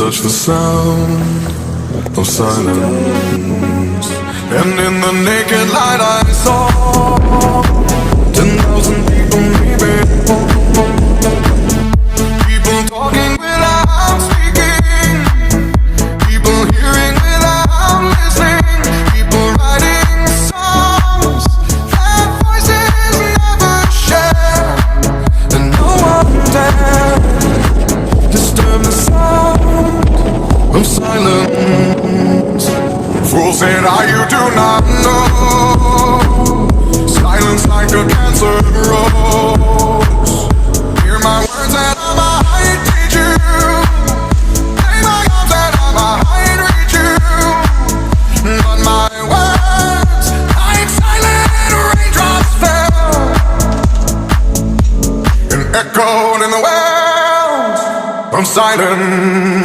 touch the sound of silence, and in the naked light I saw 10,000 people, maybe people talking without speaking, people hearing without listening, people writing songs that voices never share, and no one dared disturb the sound of silence. Fools said, you do not know. Silence like a cancer grows. Hear my words and I might teach you. Play my arms and I might reach you. But my words, like silent raindrops fell and echoed in the wells of silence.